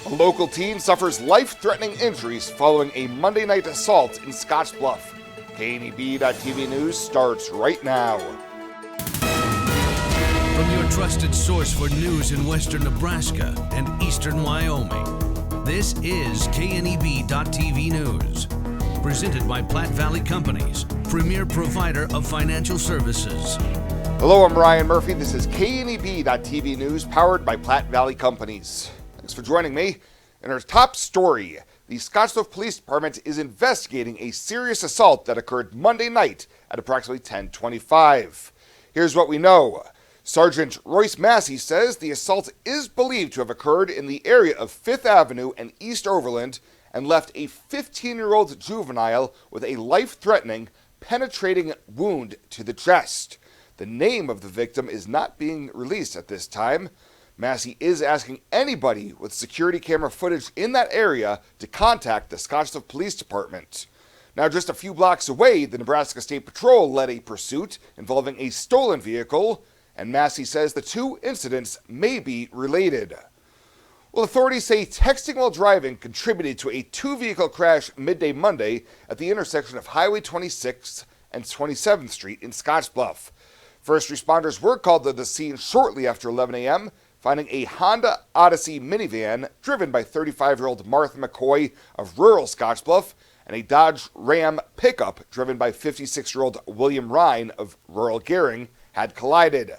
A local teen suffers life-threatening injuries following a Monday night assault in Scottsbluff. KNEB.TV News starts right now. From your trusted source for news in western Nebraska and eastern Wyoming, this is KNEB.TV News. Presented by Platte Valley Companies, premier provider of financial services. Hello, I'm Ryan Murphy. This is KNEB.TV News, powered by Platte Valley Companies. Thanks for joining me. In our top story, the Scottsbluff Police Department is investigating a serious assault that occurred Monday night at approximately 10:25. Here's what we know. Sergeant Royce Massey says the assault is believed to have occurred in the area of 5th Avenue and East Overland and left a 15-year-old juvenile with a life-threatening, penetrating wound to the chest. The name of the victim is not being released at this time. Massey is asking anybody with security camera footage in that area to contact the Scottsbluff Police Department. Now, just a few blocks away, the Nebraska State Patrol led a pursuit involving a stolen vehicle, and Massey says the two incidents may be related. Well, authorities say texting while driving contributed to a two-vehicle crash midday Monday at the intersection of Highway 26 and 27th Street in Scottsbluff. First responders were called to the scene shortly after 11 a.m., finding a Honda Odyssey minivan driven by 35-year-old Martha McCoy of rural Scottsbluff and a Dodge Ram pickup driven by 56-year-old William Ryan of rural Gering had collided.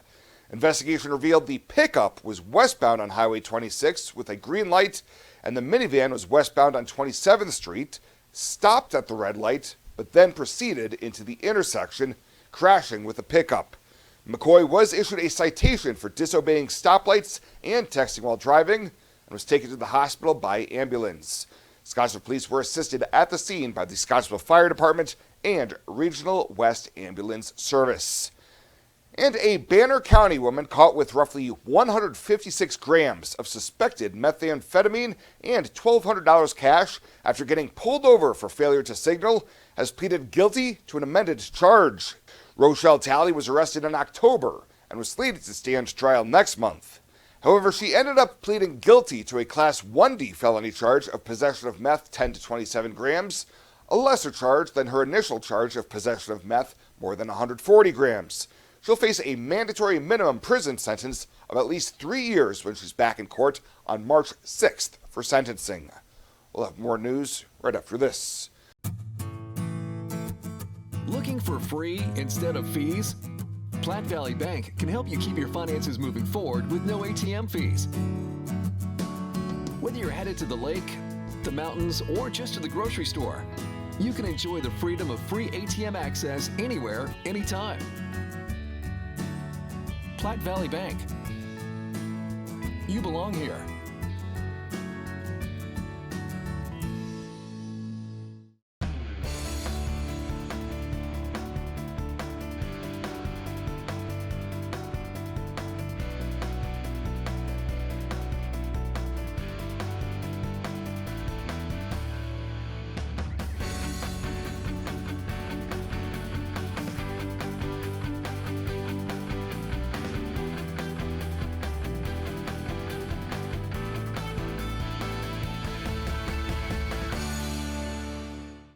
Investigation revealed the pickup was westbound on Highway 26 with a green light, and the minivan was westbound on 27th Street, stopped at the red light, but then proceeded into the intersection, crashing with the pickup. McCoy was issued a citation for disobeying stoplights and texting while driving and was taken to the hospital by ambulance. Scottsbluff police were assisted at the scene by the Scottsbluff Fire Department and Regional West Ambulance Service. And a Banner County woman caught with roughly 156 grams of suspected methamphetamine and $1,200 cash after getting pulled over for failure to signal has pleaded guilty to an amended charge. Rochelle Talley was arrested in October and was slated to stand trial next month. However, she ended up pleading guilty to a Class 1D felony charge of possession of meth 10 to 27 grams, a lesser charge than her initial charge of possession of meth more than 140 grams. She'll face a mandatory minimum prison sentence of at least 3 years when she's back in court on March 6th for sentencing. We'll have more news right after this. Looking for free instead of fees? Platte Valley Bank can help you keep your finances moving forward with no ATM fees. Whether you're headed to the lake, the mountains, or just to the grocery store, you can enjoy the freedom of free ATM access anywhere, anytime. Platte Valley Bank. You belong here.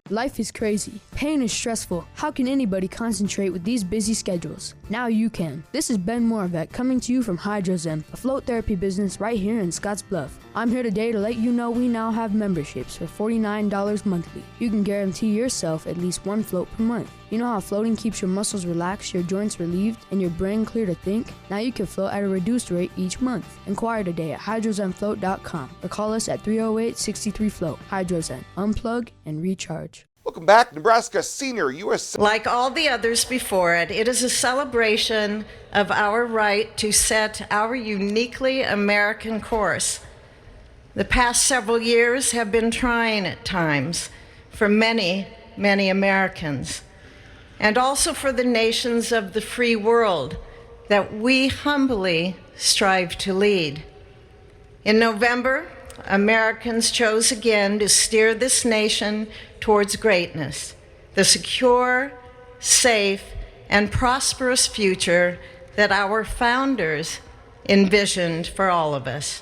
Life is crazy. Pain is stressful. How can anybody concentrate with these busy schedules? Now you can. This is Ben Moravec coming to you from HydroZEN, a float therapy business right here in Scottsbluff. I'm here today to let you know we now have memberships for $49 monthly. You can guarantee yourself at least one float per month. You know how floating keeps your muscles relaxed, your joints relieved, and your brain clear to think? Now you can float at a reduced rate each month. Inquire today at hydrozenfloat.com or call us at 308-63-FLOAT. HydroZEN. Unplug and recharge. Welcome back. Nebraska senior U.S. Like all the others before it, it is a celebration of our right to set our uniquely American course. The past several years have been trying at times for many, many Americans, and also for the nations of the free world that we humbly strive to lead. In November, Americans chose again to steer this nation towards greatness, the secure, safe, and prosperous future that our founders envisioned for all of us.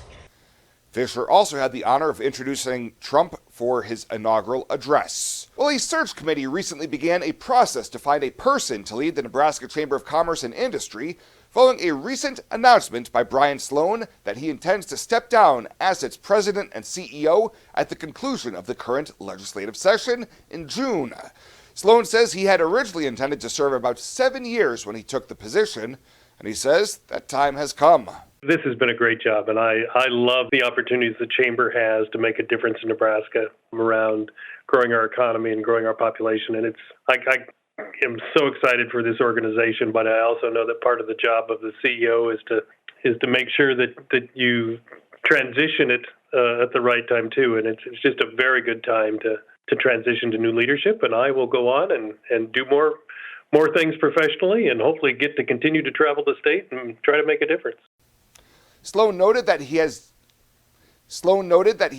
Fisher also had the honor of introducing Trump for his inaugural address. Well, a search committee recently began a process to find a person to lead the Nebraska Chamber of Commerce and Industry following a recent announcement by Brian Sloan that he intends to step down as its president and CEO at the conclusion of the current legislative session in June. Sloan says he had originally intended to serve about 7 years when he took the position, and he says that time has come. This has been a great job, and I love the opportunities the Chamber has to make a difference in Nebraska around growing our economy and growing our population. And I am so excited for this organization, but I also know that part of the job of the CEO is to make sure that you transition it at the right time too. And it's just a very good time to transition to new leadership. And I will go on and do more things professionally, and hopefully get to continue to travel the state and try to make a difference. Sloan noted that he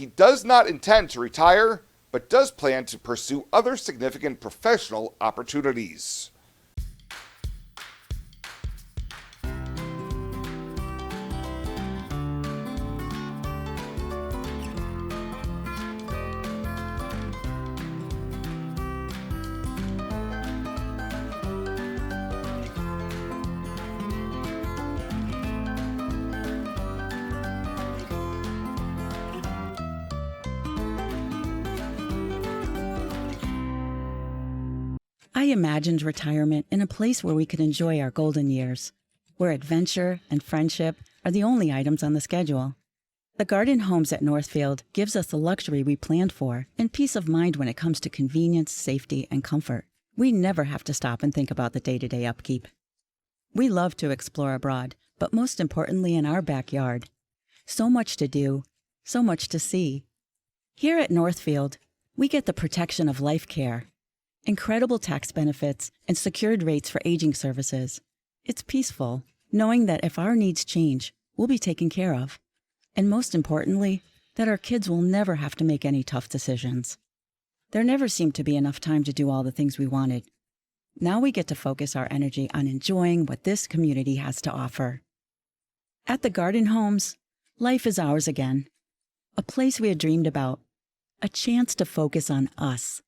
does not intend to retire, but does plan to pursue other significant professional opportunities. I imagined retirement in a place where we could enjoy our golden years, where adventure and friendship are the only items on the schedule. The Garden Homes at Northfield gives us the luxury we planned for and peace of mind when it comes to convenience, safety, and comfort. We never have to stop and think about the day-to-day upkeep. We love to explore abroad, but most importantly in our backyard. So much to do, so much to see. Here at Northfield, we get the protection of life care, incredible tax benefits, and secured rates for aging services. It's peaceful, knowing that if our needs change, we'll be taken care of. And most importantly, that our kids will never have to make any tough decisions. There never seemed to be enough time to do all the things we wanted. Now we get to focus our energy on enjoying what this community has to offer. At the Garden Homes, life is ours again. A place we had dreamed about. A chance to focus on us.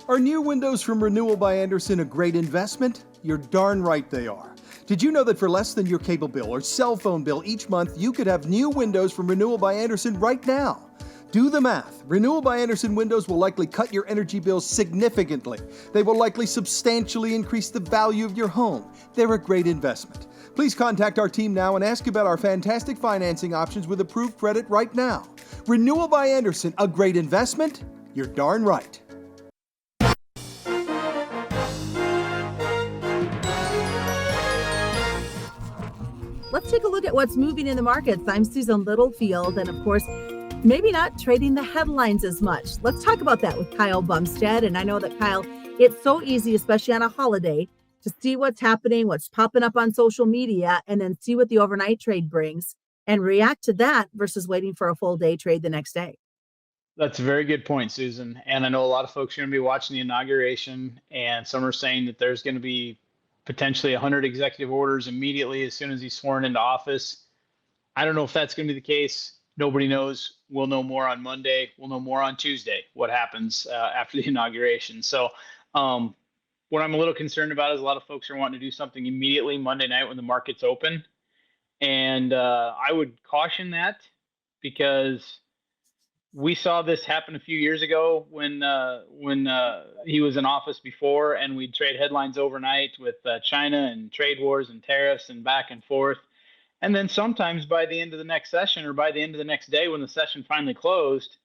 Are new windows from Renewal by Andersen a great investment? You're darn right they are. Did you know that for less than your cable bill or cell phone bill each month, you could have new windows from Renewal by Andersen right now? Do the math. Renewal by Andersen windows will likely cut your energy bills significantly. They will likely substantially increase the value of your home. They're a great investment. Please contact our team now and ask about our fantastic financing options with approved credit right now. Renewal by Andersen, a great investment? You're darn right. Let's take a look at what's moving in the markets. I'm Susan Littlefield, and of course, maybe not trading the headlines as much. Let's talk about that with Kyle Bumstead. And I know that, Kyle, it's so easy, especially on a holiday, to see what's happening, what's popping up on social media, and then see what the overnight trade brings and react to that versus waiting for a full day trade the next day. That's a very good point, Susan. And I know a lot of folks are going to be watching the inauguration, and some are saying that there's going to be potentially 100 executive orders immediately as soon as he's sworn into office. I don't know if that's going to be the case. Nobody knows. We'll know more on Monday. We'll know more on Tuesday what happens after the inauguration. So what I'm a little concerned about is a lot of folks are wanting to do something immediately Monday night when the market's open. And I would caution that, because we saw this happen a few years ago when he was in office before, and we'd trade headlines overnight with China and trade wars and tariffs and back and forth. And then sometimes by the end of the next session, or by the end of the next day when the session finally closed,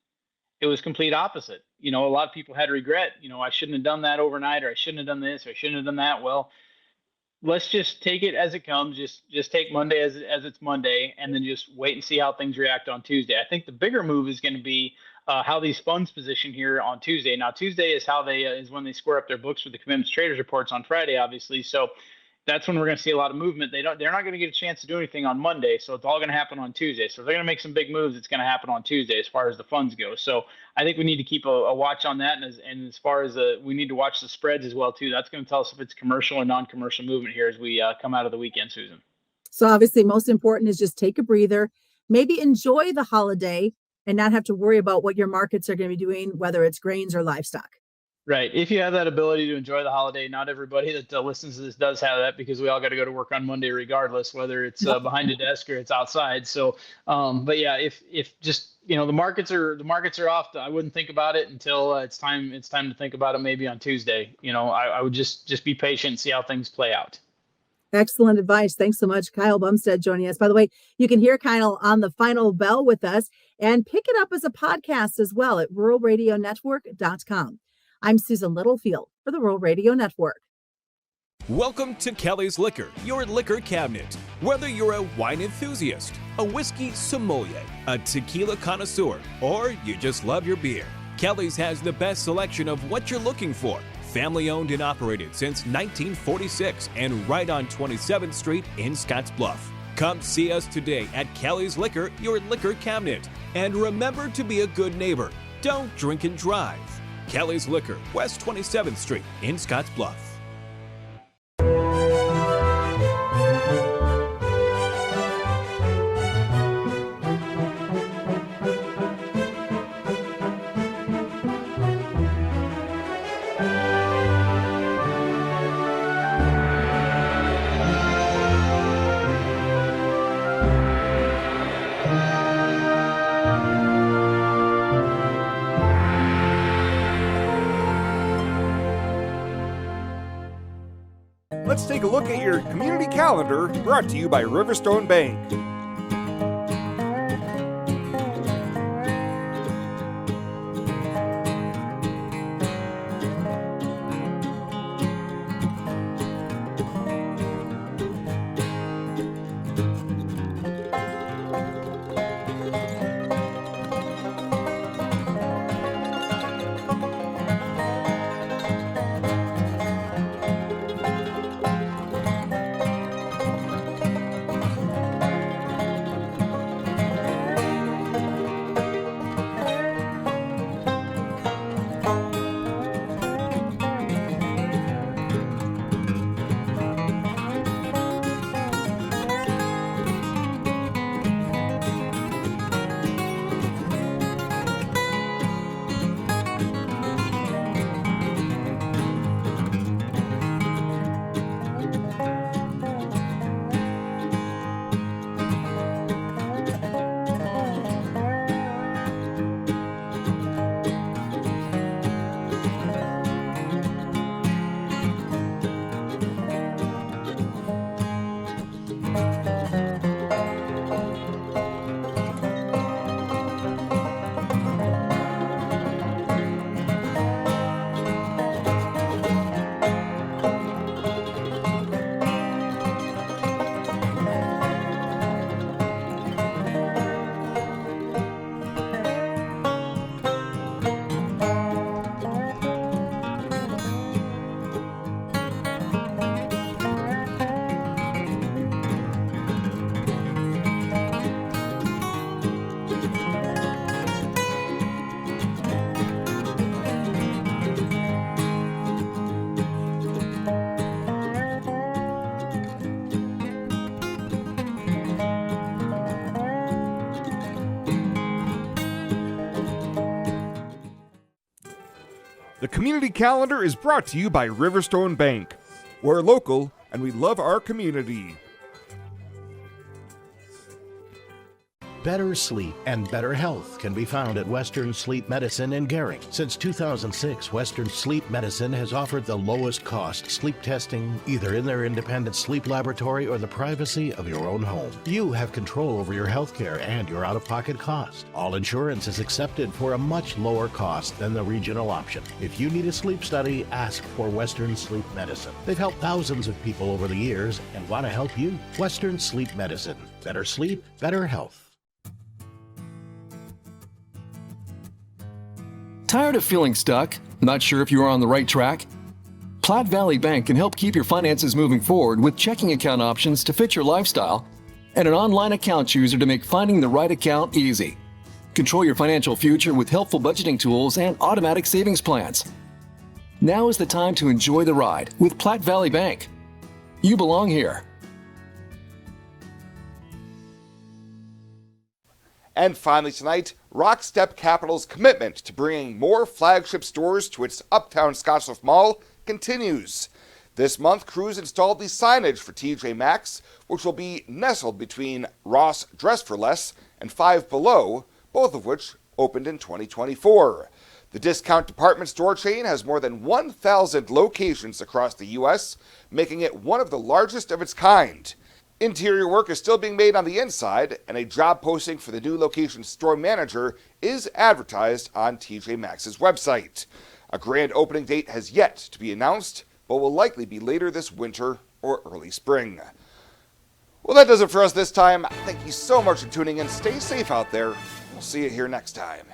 it was complete opposite. A lot of people had regret, I shouldn't have done that overnight, or I shouldn't have done this, or I shouldn't have done that. Well, let's just take it as it comes. Just take Monday as it's Monday, and then just wait and see how things react on Tuesday. I think the bigger move is going to be how these funds position here on Tuesday. Now, Tuesday is is when they square up their books for the commitments traders reports on Friday, obviously. So that's when we're going to see a lot of movement. They're not going to get a chance to do anything on Monday, so it's all going to happen on Tuesday. So if they're going to make some big moves, it's going to happen on Tuesday as far as the funds go. So I think we need to keep a watch on that, and as far as we need to watch the spreads as well too. That's going to tell us if it's commercial or non-commercial movement here as we come out of the weekend, Susan. So obviously, most important is just take a breather, maybe enjoy the holiday and not have to worry about what your markets are going to be doing, whether it's grains or livestock. Right. If you have that ability to enjoy the holiday, not everybody that listens to this does have that, because we all got to go to work on Monday regardless, whether it's behind a desk or it's outside. So, but yeah, if just, the markets are off, I wouldn't think about it until it's time to think about it maybe on Tuesday. I would just be patient and see how things play out. Excellent advice. Thanks so much, Kyle Bumstead, joining us. By the way, you can hear Kyle on the Final Bell with us and pick it up as a podcast as well at ruralradionetwork.com. I'm Susan Littlefield for the Rural Radio Network. Welcome to Kelly's Liquor, your liquor cabinet. Whether you're a wine enthusiast, a whiskey sommelier, a tequila connoisseur, or you just love your beer, Kelly's has the best selection of what you're looking for. Family owned and operated since 1946 and right on 27th Street in Scottsbluff. Come see us today at Kelly's Liquor, your liquor cabinet. And remember to be a good neighbor. Don't drink and drive. Kelly's Liquor, West 27th Street in Scottsbluff. Let's take a look at your community calendar, brought to you by Riverstone Bank. The community calendar is brought to you by Riverstone Bank. We're local and we love our community. Better sleep and better health can be found at Western Sleep Medicine in Gering. Since 2006, Western Sleep Medicine has offered the lowest cost sleep testing either in their independent sleep laboratory or the privacy of your own home. You have control over your health care and your out-of-pocket cost. All insurance is accepted for a much lower cost than the regional option. If you need a sleep study, ask for Western Sleep Medicine. They've helped thousands of people over the years and want to help you. Western Sleep Medicine. Better sleep, better health. Tired of feeling stuck? Not sure if you are on the right track? Platte Valley Bank can help keep your finances moving forward with checking account options to fit your lifestyle and an online account chooser to make finding the right account easy. Control your financial future with helpful budgeting tools and automatic savings plans. Now is the time to enjoy the ride with Platte Valley Bank. You belong here. And finally tonight, Rockstep Capital's commitment to bringing more flagship stores to its uptown Scottsbluff Mall continues. This month, crews installed the signage for TJ Maxx, which will be nestled between Ross Dress for Less and Five Below, both of which opened in 2024. The discount department store chain has more than 1,000 locations across the U.S., making it one of the largest of its kind. Interior work is still being made on the inside, and a job posting for the new location store manager is advertised on TJ Maxx's website. A grand opening date has yet to be announced, but will likely be later this winter or early spring. Well, that does it for us this time. Thank you so much for tuning in. Stay safe out there. We'll see you here next time.